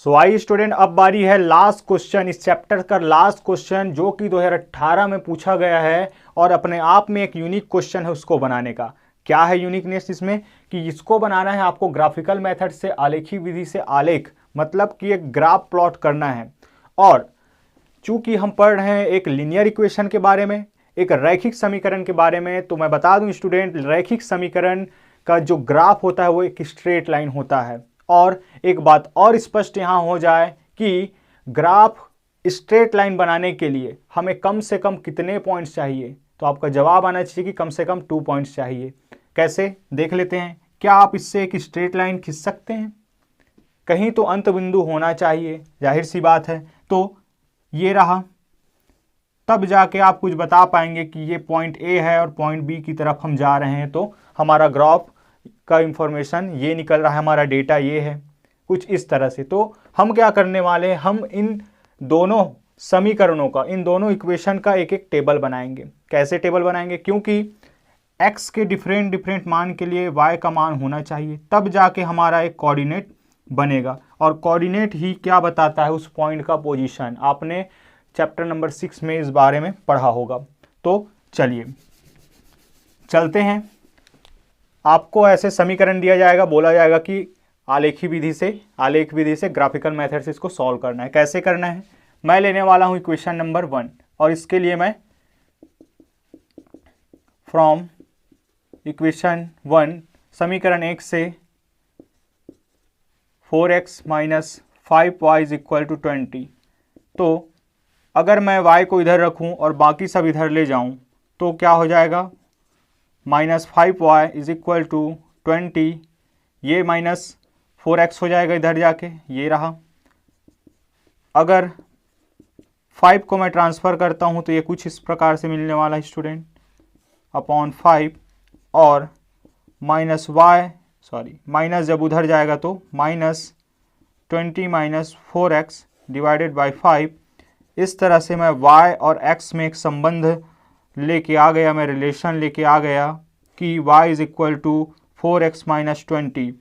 So I student, अब बारी है लास्ट क्वेश्चन, इस चैप्टर का लास्ट क्वेश्चन जो कि 2018 में पूछा गया है और अपने आप में एक यूनिक क्वेश्चन है उसको बनाने का। क्या है यूनिकनेस इसमें कि इसको बनाना है आपको ग्राफिकल मेथड से, आलेखी विधि से। आलेख मतलब कि एक ग्राफ प्लॉट करना है। और चूंकि हम पढ़ रहे हैं एक लीनियर इक्वेशन के बारे में, एक रैखिक समीकरण के बारे में, तो मैं बता दूं स्टूडेंट, रैखिक समीकरण का जो ग्राफ होता है वो एक स्ट्रेट लाइन होता है। और एक बात और स्पष्ट यहाँ हो जाए कि ग्राफ स्ट्रेट लाइन बनाने के लिए हमें कम से कम कितने पॉइंट्स चाहिए, तो आपका जवाब आना चाहिए कि कम से कम 2 पॉइंट्स चाहिए। कैसे देख लेते हैं। क्या आप इससे एक स्ट्रेट लाइन खींच सकते हैं? कहीं तो अंत बिंदु होना चाहिए, जाहिर सी बात है। तो ये रहा, तब जाके आप कुछ बता पाएंगे कि ये पॉइंट ए है और पॉइंट बी की तरफ हम जा रहे हैं, तो हमारा ग्राफ का इंफॉर्मेशन ये निकल रहा है, हमारा डेटा ये है, कुछ इस तरह से। तो हम क्या करने वाले हैं, हम इन दोनों समीकरणों का, इन दोनों इक्वेशन का एक एक टेबल बनाएंगे। कैसे टेबल बनाएंगे? क्योंकि x के डिफरेंट मान के लिए y का मान होना चाहिए, तब जाके हमारा एक कोऑर्डिनेट बनेगा। और कोऑर्डिनेट ही क्या बताता है, उस पॉइंट का पोजीशन। आपने चैप्टर नंबर 6 में इस बारे में पढ़ा होगा। तो चलिए चलते हैं। आपको ऐसे समीकरण दिया जाएगा, बोला जाएगा कि आलेख विधि से ग्राफिकल मेथड से इसको सॉल्व करना है। कैसे करना है? मैं लेने वाला हूं इक्वेशन नंबर 1 और इसके लिए मैं फ्रॉम इक्वेशन 1 समीकरण 1 से 4x minus 5y is equal to 20। तो अगर मैं y को इधर रखूं और बाकी सब इधर ले जाऊं तो क्या हो जाएगा, -5y इज इक्वल टू 20। ये -4x हो जाएगा इधर जाके, ये रहा। अगर 5 को मैं ट्रांसफ़र करता हूं तो ये कुछ इस प्रकार से मिलने वाला है स्टूडेंट, अपॉन 5। और माइनस जब उधर जाएगा तो -20 माइनस 4x डिवाइडेड बाई 5। इस तरह से मैं y और x में एक संबंध लेके आ गया, मैं रिलेशन लेके आ गया कि y is equal to 4x minus 20।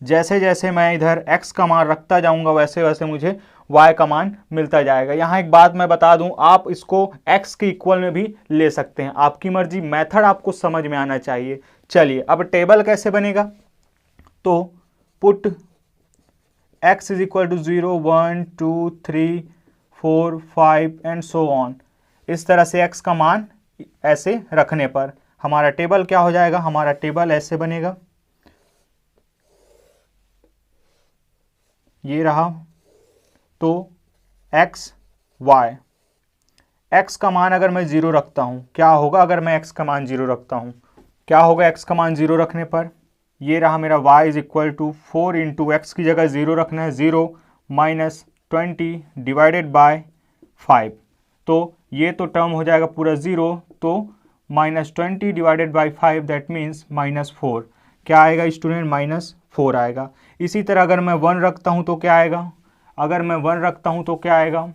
जैसे जैसे मैं इधर x का मान रखता जाऊंगा वैसे वैसे मुझे y का मान मिलता जाएगा। यहाँ एक बात मैं बता दूं, आप इसको x के इक्वल में भी ले सकते हैं, आपकी मर्जी। मेथड आपको समझ में आना चाहिए। चलिए अब टेबल कैसे बनेगा, तो put x is equal to 0, 1, 2, 3, 4, 5 and so on. इस तरह से x का मान ऐसे रखने पर हमारा टेबल क्या हो जाएगा, हमारा टेबल ऐसे बनेगा, ये रहा। तो x का मान अगर मैं 0 रखता हूँ, क्या होगा अगर मैं x का मान 0 रखता हूँ, क्या होगा x का मान 0 रखने पर? ये रहा मेरा y is equal to 4 into x की जगह 0 रखना है, 0 माइनस 20 डिवाइडेड बाय 5। तो ये तो टर्म हो जाएगा पूरा 0, तो -20 डिवाइडेड बाई 5 दैट मीन्स -4। क्या आएगा स्टूडेंट? -4 आएगा। इसी तरह अगर मैं 1 रखता हूँ तो क्या आएगा? अगर मैं 1 रखता हूँ तो क्या आएगा?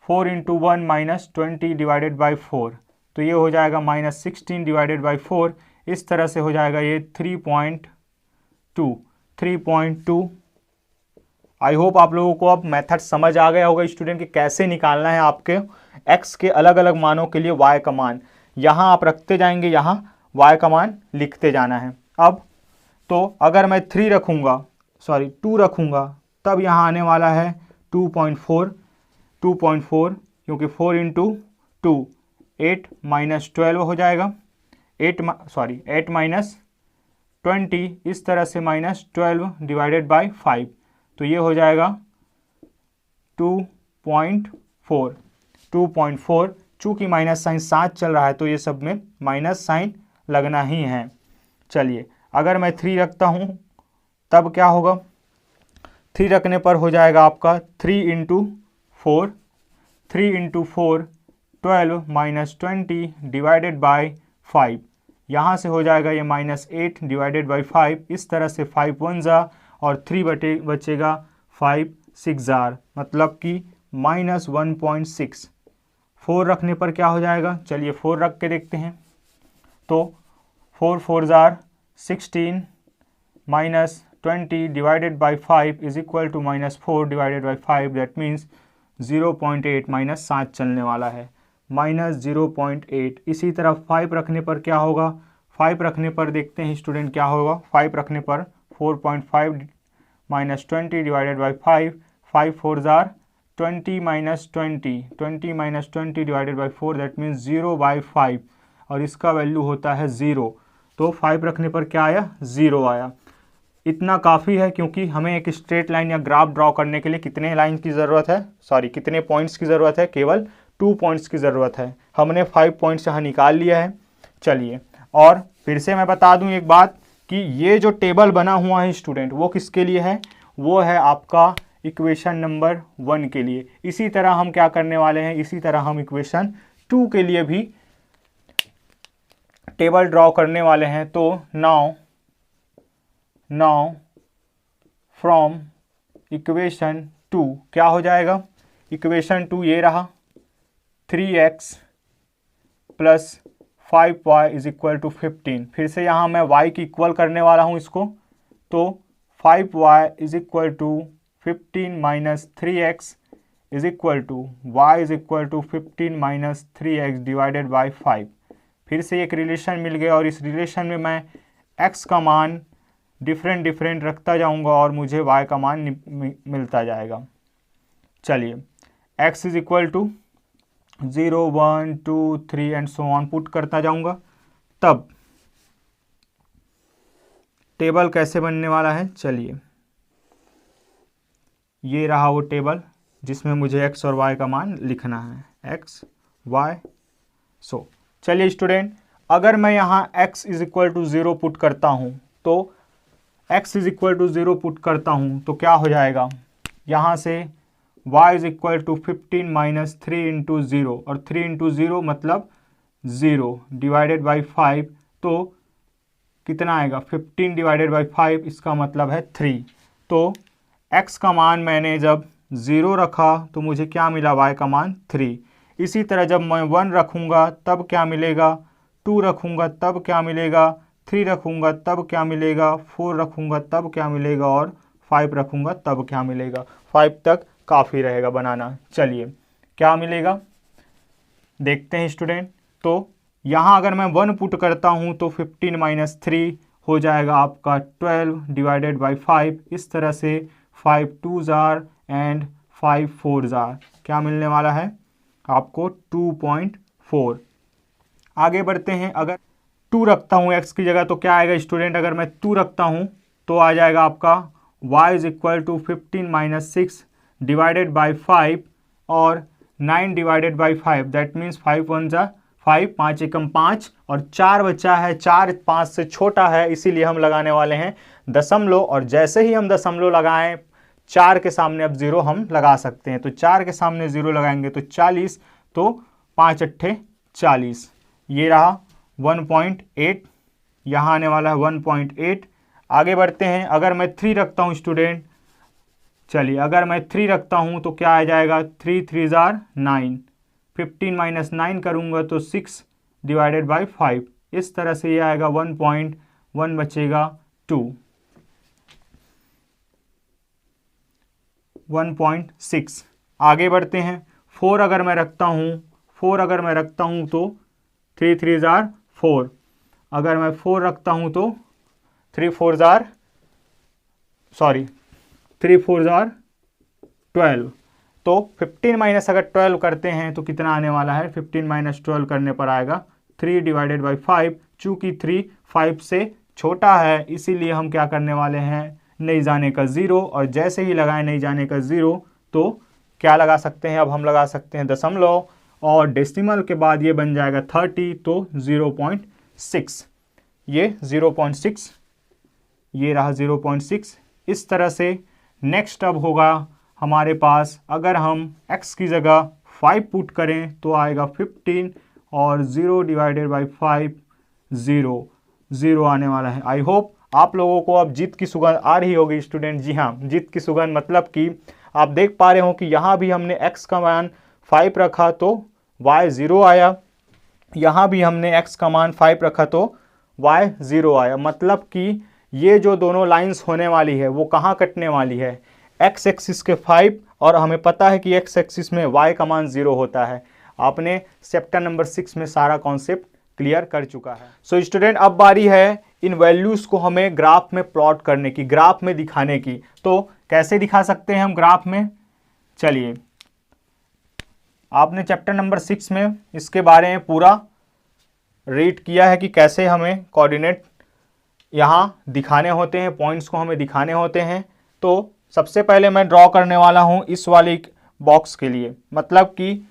4 इंटू 1 माइनस 20 डिवाइडेड बाई 4, तो ये हो जाएगा -16 डिवाइडेड बाई 4। इस तरह से हो जाएगा ये 3.2। आई होप आप लोगों को अब मेथड समझ आ गया होगा स्टूडेंट कि कैसे निकालना है आपके x के अलग अलग मानों के लिए y का मान। यहाँ आप रखते जाएंगे, यहाँ y का मान लिखते जाना है। अब तो अगर मैं 2 रखूँगा तब यहाँ आने वाला है 2.4, क्योंकि 4 इंटू 2 8 माइनस 12 हो जाएगा, 8 माइनस 20, इस तरह से -12 डिवाइडेड बाई 5, तो ये हो जाएगा 2.4। चूँकि माइनस साइन साथ चल रहा है तो ये सब में माइनस साइन लगना ही है। चलिए अगर मैं 3 रखता हूँ तब क्या होगा? 3 रखने पर हो जाएगा आपका 3 इंटू 4, 12 माइनस 20 डिवाइडेड बाई 5। यहाँ से हो जाएगा ये -8 डिवाइडेड बाई 5। इस तरह से 5 1 जा और 3 बचेगा 5 6 जार, मतलब कि -1.6। 4 रखने पर क्या हो जाएगा? चलिए 4 रख के देखते हैं। तो 4 4 जार 16 minus 20 divided by 5 is equal to -4 divided by 5, that means 0.8 -7 चलने वाला है, -0.8। इसी तरह 5 रखने पर क्या होगा, 5 रखने पर देखते हैं स्टूडेंट क्या होगा। 5 रखने पर 4.5 -20 divided by 5, 5 4 jar 20 -20, 20 -20 divided by 4, that means 0/5, और इसका वैल्यू होता है 0। तो 5 रखने पर क्या आया, 0 आया। इतना काफ़ी है, क्योंकि हमें एक स्ट्रेट लाइन या ग्राफ ड्रॉ करने के लिए कितने लाइन की ज़रूरत है, सॉरी कितने पॉइंट्स की ज़रूरत है, केवल 2 पॉइंट्स की ज़रूरत है। हमने 5 पॉइंट्स यहाँ निकाल लिया है। चलिए, और फिर से मैं बता दूँ एक बात कि ये जो टेबल बना हुआ है स्टूडेंट, वो किसके लिए है, वो है आपका इक्वेशन नंबर 1 के लिए। इसी तरह हम क्या करने वाले हैं, इसी तरह हम इक्वेशन 2 के लिए भी टेबल ड्रॉ करने वाले हैं। तो नाउ फ्रॉम इक्वेशन 2 क्या हो जाएगा, इक्वेशन 2 ये रहा, 3x plus 5y is equal to 15। फिर से यहाँ मैं y की इक्वल करने वाला हूँ इसको, तो 5y is equal to 15 minus 3x is equal to y is equal to 15 minus 3x divided by 5। फिर से एक रिलेशन मिल गया, और इस रिलेशन में मैं x का मान डिफरेंट रखता जाऊंगा और मुझे y का मान मिलता जाएगा। चलिए, x is equal to 0 1 2 3 and so on put करता जाऊंगा। तब टेबल कैसे बनने वाला है, चलिए ये रहा वो टेबल जिसमें मुझे x और y का मान लिखना है, x y। सो चलिए स्टूडेंट, अगर मैं यहाँ x is equal to 0 put करता हूँ, तो x is equal to 0 put करता हूँ तो क्या हो जाएगा, यहाँ से y is equal to 15 minus 3 into 0, और 3 इंटू 0 मतलब 0 डिवाइडेड बाई 5, तो कितना आएगा, 15 डिवाइडेड बाई 5, इसका मतलब है 3। तो x का मान मैंने जब 0 रखा तो मुझे क्या मिला, y का मान 3। इसी तरह जब मैं 1 रखूँगा तब क्या मिलेगा, 2 रखूँगा तब क्या मिलेगा, 3 रखूँगा तब क्या मिलेगा, 4 रखूँगा तब क्या मिलेगा, और 5 रखूँगा तब क्या मिलेगा। 5 तक काफ़ी रहेगा बनाना। चलिए क्या मिलेगा देखते हैं स्टूडेंट। तो यहाँ अगर मैं 1 पुट करता हूँ तो 15 माइनस 3 हो जाएगा आपका 12 डिवाइडेड बाई 5। इस तरह से 5 2s are and 5 4s are, क्या मिलने वाला है आपको 2.4। आगे बढ़ते हैं, अगर 2 रखता हूँ x की जगह तो क्या आएगा स्टूडेंट, अगर मैं 2 रखता हूँ तो आ जाएगा आपका y is equal to 15 minus 6 divided by 5 और 9 डिवाइडेड बाई 5, दैट मीन्स 5 1 जा 5, 5 एकम 5, और 4 बचा है, 4 5 से छोटा है, इसीलिए हम लगाने वाले हैं दशमलव। और जैसे ही हम दशमलव लगाएं, 4 के सामने अब 0 हम लगा सकते हैं, तो 4 के सामने 0 लगाएंगे तो 40, तो 5 अट्ठे 40, ये रहा 1.8, यहाँ आने वाला है 1.8। आगे बढ़ते हैं, अगर मैं 3 रखता हूँ स्टूडेंट, चलिए अगर मैं 3 रखता हूँ तो क्या आ जाएगा, 3 3s आर 9, 15 माइनस 9 करूँगा तो 6 डिवाइडेड बाई 5, इस तरह से ये आएगा 1.1 बचेगा 2, 1.6। आगे बढ़ते हैं, 4 अगर मैं रखता हूँ तो 3 3s आर 4, अगर मैं 4 रखता हूँ तो 3 4s आर 12, तो 15 माइनस अगर 12 करते हैं तो कितना आने वाला है, 15 माइनस 12 करने पर आएगा 3 डिवाइडेड बाई 5। चूँकि 3 5 से छोटा है इसीलिए हम क्या करने वाले हैं, नहीं जाने का 0, और जैसे ही लगाए नहीं जाने का 0 तो क्या लगा सकते हैं, अब हम लगा सकते हैं दशमलव, और डेसिमल के बाद ये बन जाएगा 30, तो 0.6, ये 0.6, ये रहा 0.6। इस तरह से नेक्स्ट अब होगा हमारे पास, अगर हम x की जगह 5 पुट करें तो आएगा 15, और 0 डिवाइडेड बाई 5 0 आने वाला है। आई होप आप लोगों को अब जीत की सुगंध आ रही होगी स्टूडेंट। जी हाँ, जीत की सुगंध मतलब कि आप देख पा रहे हो कि यहाँ भी हमने x का मान 5 रखा तो y 0 आया, यहाँ भी हमने x का मान 5 रखा तो y 0 आया, मतलब कि ये जो दोनों लाइंस होने वाली है वो कहाँ कटने वाली है, एक्स एक्सिस के 5, और हमें पता है कि एक्स एक्सिस में y का मान 0 होता है। आपने चैप्टर नंबर 6 में सारा कॉन्सेप्ट क्लियर कर चुका है। सो स्टूडेंट, अब बारी है इन वैल्यूज़ को हमें ग्राफ में प्लॉट करने की, ग्राफ में दिखाने की। तो कैसे दिखा सकते हैं हम ग्राफ में, चलिए, आपने चैप्टर नंबर 6 में इसके बारे में पूरा रीड किया है कि कैसे हमें कोऑर्डिनेट यहाँ दिखाने होते हैं, पॉइंट्स को हमें दिखाने होते हैं। तो सबसे पहले मैं ड्रॉ करने वाला हूँ इस वाले बॉक्स के लिए, मतलब कि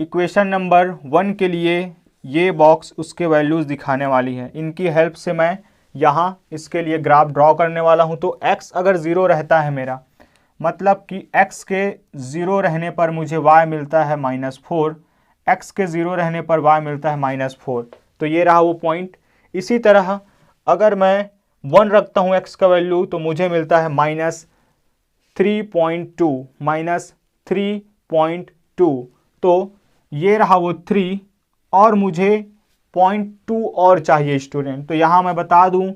इक्वेशन नंबर 1 के लिए ये बॉक्स उसके वैल्यूज़ दिखाने वाली है। इनकी हेल्प से मैं यहाँ इसके लिए ग्राफ ड्रॉ करने वाला हूँ। तो x अगर 0 रहता है मेरा, मतलब कि x के 0 रहने पर मुझे y मिलता है -4, x के 0 रहने पर y मिलता है -4। तो ये रहा वो पॉइंट। इसी तरह अगर मैं 1 रखता हूँ x का वैल्यू तो मुझे मिलता है -3.2। तो ये रहा वो 3, और मुझे 0.2 और चाहिए स्टूडेंट। तो यहाँ मैं बता दूँ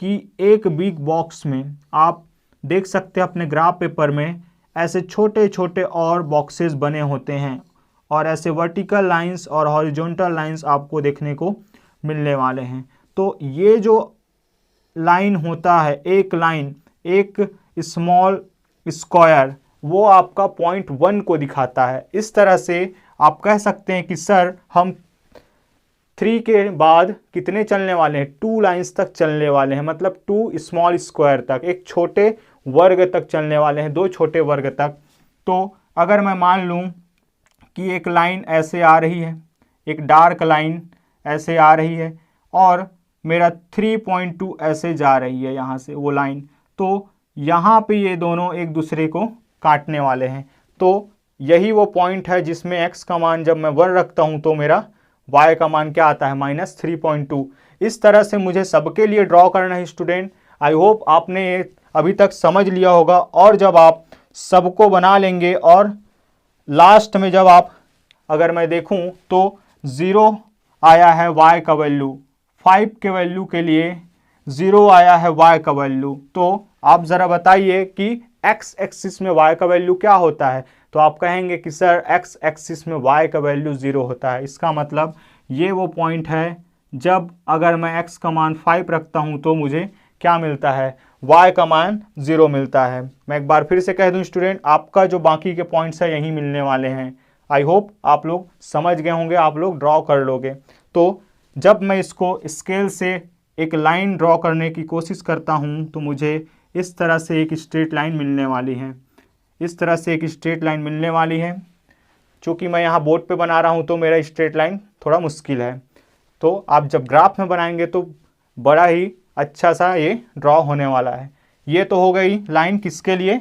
कि एक बिग बॉक्स में आप देख सकते हैं अपने ग्राफ पेपर में ऐसे छोटे छोटे और बॉक्सेस बने होते हैं, और ऐसे वर्टिकल लाइंस और हॉरिजॉन्टल लाइंस आपको देखने को मिलने वाले हैं। तो ये जो लाइन होता है, एक लाइन, एक स्मॉल स्क्वायर, वो आपका 0.1 को दिखाता है। इस तरह से आप कह सकते हैं कि सर हम 3 के बाद कितने चलने वाले हैं, 2 लाइंस तक चलने वाले हैं, मतलब 2 स्मॉल स्क्वायर तक, एक छोटे वर्ग तक चलने वाले हैं, 2 छोटे वर्ग तक। तो अगर मैं मान लूँ कि एक लाइन ऐसे आ रही है, एक डार्क लाइन ऐसे आ रही है, और मेरा 3.2 ऐसे जा रही है यहाँ से वो लाइन, तो यहाँ पे ये दोनों एक दूसरे को काटने वाले हैं। तो यही वो पॉइंट है जिसमें x का मान जब मैं 1 रखता हूँ तो मेरा y का मान क्या आता है, -3.2। इस तरह से मुझे सबके लिए ड्रॉ करना है स्टूडेंट। आई होप आपने ये अभी तक समझ लिया होगा, और जब आप सबको बना लेंगे और लास्ट में जब आप, अगर मैं देखूं तो 0 आया है y का वैल्यू, 5 के वैल्यू के लिए 0 आया है y का वैल्यू, तो आप ज़रा बताइए कि x एक्सिस में y का वैल्यू क्या होता है। तो आप कहेंगे कि सर x एक्सिस में y का वैल्यू 0 होता है। इसका मतलब ये वो पॉइंट है जब अगर मैं x का मान 5 रखता हूँ तो मुझे क्या मिलता है, y का मान 0 मिलता है। मैं एक बार फिर से कह दूं स्टूडेंट, आपका जो बाकी के पॉइंट्स है यही मिलने वाले हैं। आई होप आप लोग समझ गए होंगे, आप लोग ड्रॉ कर लोगे। तो जब मैं इसको स्केल से एक लाइन ड्रॉ करने की कोशिश करता हूँ तो मुझे इस तरह से एक स्ट्रेट लाइन मिलने वाली है, इस तरह से एक स्ट्रेट लाइन मिलने वाली है। चूँकि मैं यहाँ बोर्ड पे बना रहा हूँ तो मेरा स्ट्रेट लाइन थोड़ा मुश्किल है, तो आप जब ग्राफ में बनाएंगे तो बड़ा ही अच्छा सा ये ड्रॉ होने वाला है। ये तो हो गई लाइन किसके लिए,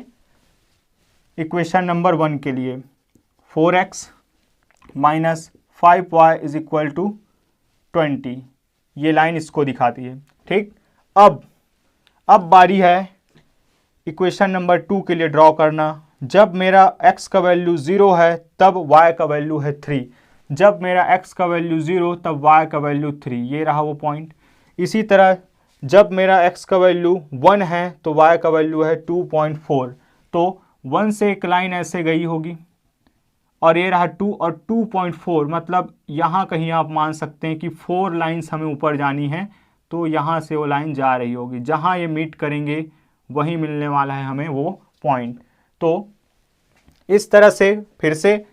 इक्वेशन नंबर 1 के लिए, 4x - 5y = 20, ये लाइन इसको दिखाती है। ठीक, अब बारी है इक्वेशन नंबर 2 के लिए ड्रॉ करना। जब मेरा x का वैल्यू 0 है तब y का वैल्यू है 3, जब मेरा x का वैल्यू 0 तब y का वैल्यू 3, ये रहा वो पॉइंट। इसी तरह जब मेरा x का वैल्यू 1 है तो y का वैल्यू है 2.4, तो 1 से एक लाइन ऐसे गई होगी, और ये रहा 2 और 2.4, मतलब यहाँ कहीं आप मान सकते हैं कि 4 लाइन्स हमें ऊपर जानी है, तो यहाँ से वो लाइन जा रही होगी, जहाँ ये मीट करेंगे वहीं मिलने वाला है हमें वो पॉइंट। तो इस तरह से फिर से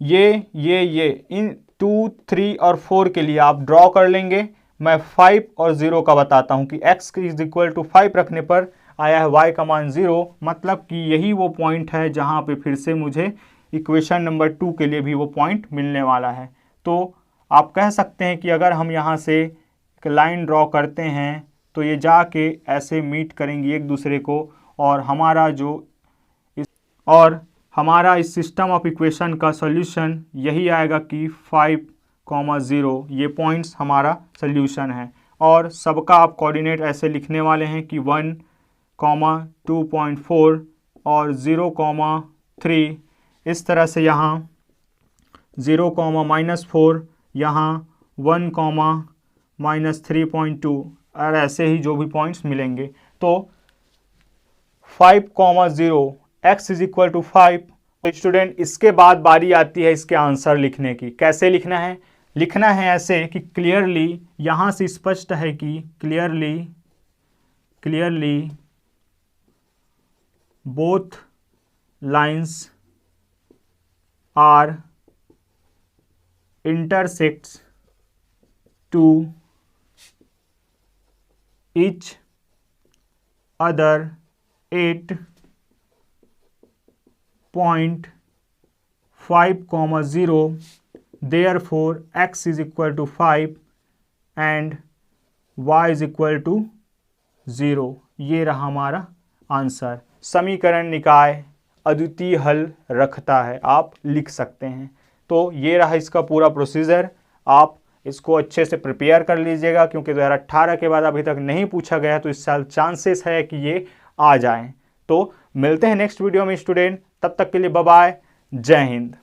ये इन 2, 3 और 4 के लिए आप ड्रॉ कर लेंगे। मैं 5 और 0 का बताता हूँ कि x = 5 रखने पर आया है y का मान 0, मतलब कि यही वो पॉइंट है जहाँ पे फिर से मुझे इक्वेशन नंबर 2 के लिए भी वो पॉइंट मिलने वाला है। तो आप कह सकते हैं कि अगर हम यहाँ से एक लाइन ड्रॉ करते हैं तो ये जाके ऐसे मीट करेंगी एक दूसरे को, और हमारा इस सिस्टम ऑफ इक्वेशन का सॉल्यूशन यही आएगा कि 5, 0, ये पॉइंट्स हमारा सॉल्यूशन है। और सबका आप कोऑर्डिनेट ऐसे लिखने वाले हैं कि 1, 2.4 और 0, 3, इस तरह से यहाँ 0, -4, यहाँ 1, -3.2। और ऐसे ही जो भी पॉइंट्स मिलेंगे। तो 5,0 x इज इक्वल टू 5। तो स्टूडेंट इसके बाद बारी आती है इसके आंसर लिखने की। कैसे लिखना है? लिखना है ऐसे कि क्लियरली, यहाँ से स्पष्ट है कि clearly both lines are intersects to each other at point 5,0, therefore x is equal to 5 and y is equal to 0। ये रहा हमारा आंसर। समीकरण निकाय अद्वितीय हल रखता है, आप लिख सकते हैं। तो ये रहा इसका पूरा प्रोसीजर। आप इसको अच्छे से प्रिपेयर कर लीजिएगा, क्योंकि 2018 के बाद अभी तक नहीं पूछा गया, तो इस साल चांसेस है कि ये आ जाएं। तो मिलते हैं नेक्स्ट वीडियो में स्टूडेंट, तब तक के लिए बाय बाय, जय हिंद।